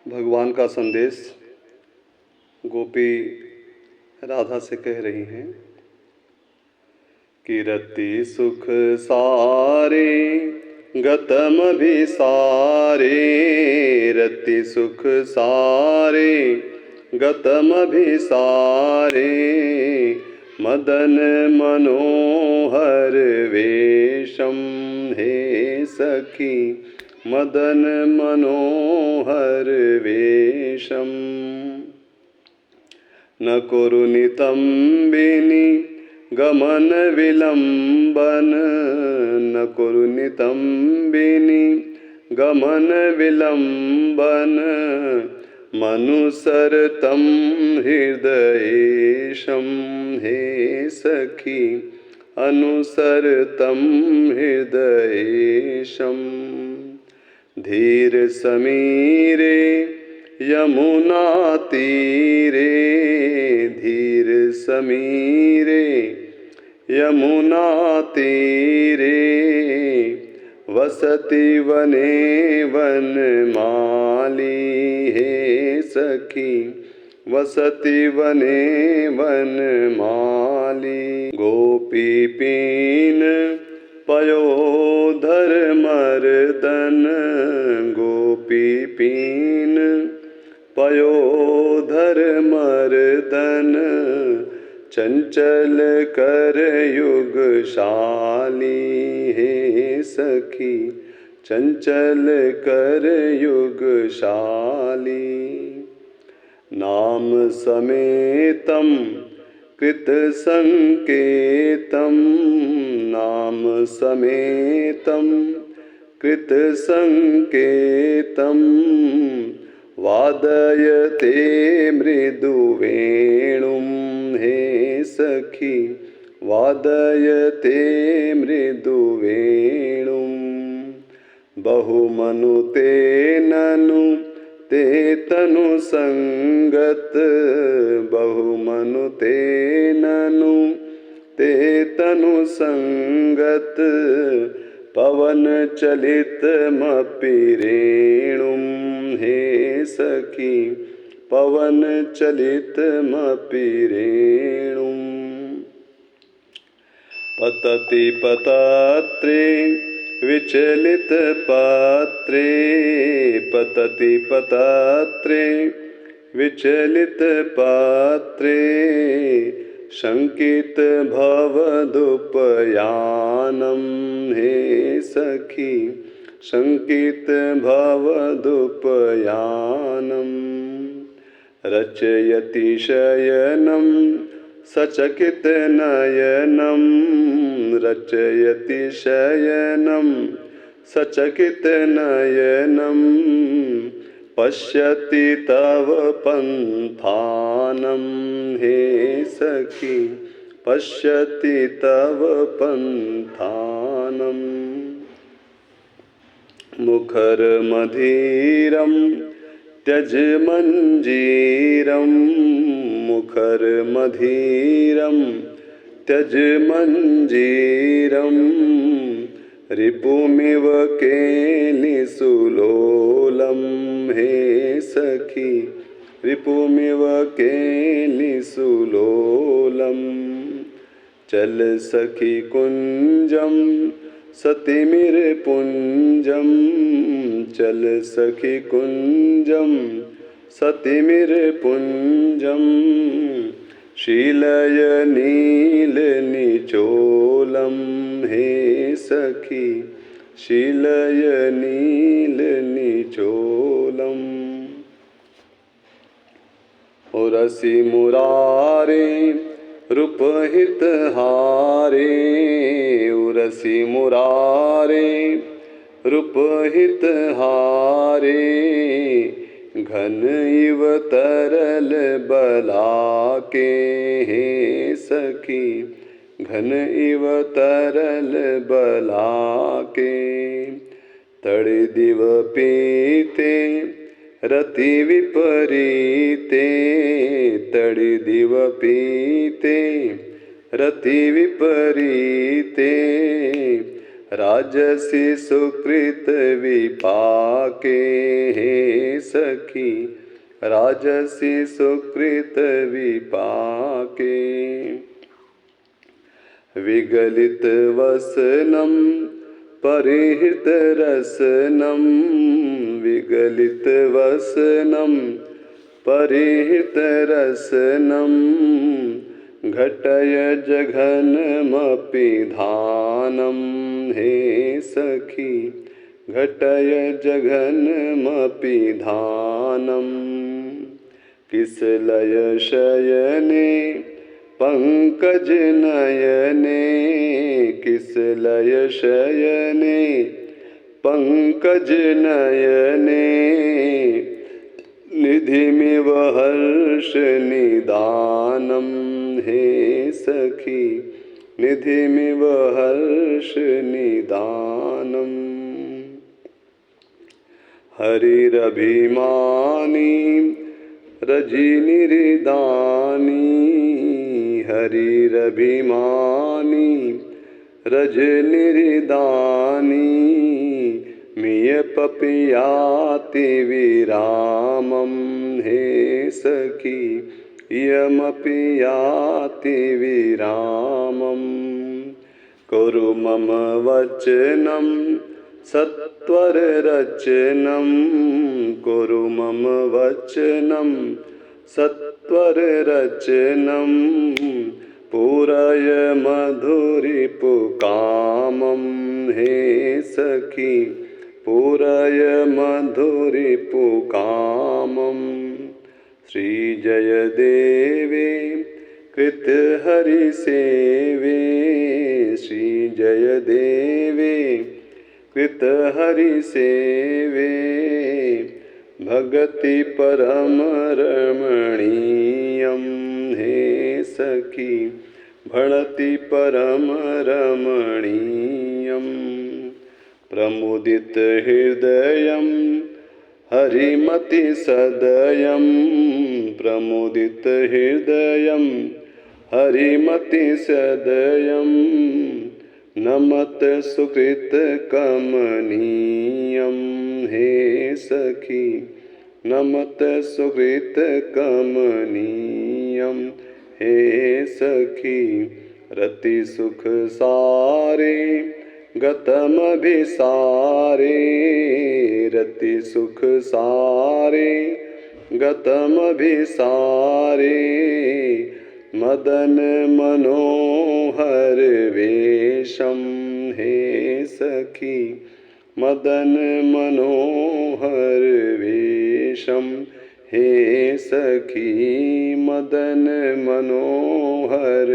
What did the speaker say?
भगवान का संदेश गोपी राधा से कह रही हैं कि रति सुख सारे गतम भी सारे, रति सुख सारे गतम भी सारे, मदन मनोहर वेशम हे सखी, मदन मनोहर वेशम। न कुरु नितंबिनी गमन विलंबन, न कुरु नितंबिनी गमन विलंबन, मनुसरतं हृदयेशं हे सखी, अनुसरतं हृदयेशम। धीर समीरे यमुना तीरे, धीर समीरे यमुना तीरे, वसति वने वनमाली हे सखी, वसति वने वनमाली। गोपी पीन पयोधर मर्दन, गोपी पीन पयोधर मर्दन, चंचल कर युगशाली हे सखी, चंचल कर युगशाली। नाम समेतम कृत संकेतम, नाम समेतम कृत संकेतम, वादयते मृदुवेणुं हे सखी, वादयते मृदुवेणुं। बहुमनुते ननु ते तनु संगत, बहुमनुते ननु ते तनु संगत, पवन चलित मपि रेणुं हे सखी, पवन चलित मपि रेणुं। पतति पतत्रे विचलित पत्रे, पतति पतत्रे विचलित पत्रे, शंकित भवदुपयानम हे सखी, शंकित भवदुपयानम। रचयति शयनम सचकित नयनम, रचयति शयनम सचकित नयनम, पश्यति तव पंथानम हे सखी, पश्यति तव पंथानम। मुखर मधीरम त्यज मंजीरम, मुखर मधीरम त्यज मंजीरम, रिपुमिव केलिसुलोलम हे सखी, रिपुमिव केलिसुलोलम। चल सखी कुंजम सतिमिर पुंजम, चल सखी कुंजम सतिमिर पुंजम, शीलय नील निचोलम हे सखी, शीलय नील निचोलम। उरसी मुरारे रूपहित हारे, उरसी मुरारे रूपहित हारे, घन इव तरल बलाके हे सखी, घन इव तरल बलाके। तड़ि दिव पीते रति विपरीते, तड़ि दिव पीते रति विपरीते, राजसी सुकृत विपाके हे सखी, राजसी सुकृत विपाके। विगलित वसनं परिहृत रसनं, विगलित वसनं परिहृत रसनं, घटय जघनमपि धानं हे सखी, घटय जघनमपि धानं। किसलय शयने पंकज नयने, किसलय शयने पंकज नयने, निधिमिव हर्ष निदानं हे सखी, निधिमिव हर्ष निदानम्। हरिरभिमानी रजनिर्दानी, हरिरभिमानी रजनिर्दानी, मिय पपियाति विरामं हे सखी, इयमपि याति विरामम्। कुरु मम वचनं सत्वर रचनं, कुरु मम वचनं सत्वर रचनं, पूरय मधुरिपुकामं हे सखी, पूरय मधुरिपुकामम्। श्रीजयदेवे कृतहरिसेवे, श्रीजयदेवे कृतहरिसेवे, भगति परम रमणीयं हे सखी, भणति परम रमणीयम्। प्रमुदित हृदयं हरिमति सदयं, प्रमुदित हृदयं हरिमति सदयं, नमत सुकृत कमनीयं हे सखी, नमत सुकृत कमनीयं हे सखी। रति सुख सारे गतमभिसारे, रति सुख सारे गतमभिसारे, मदन मनोहर वेशं हे सखी, मदन मनोहर वेशं हे सखी, मदन मनोहर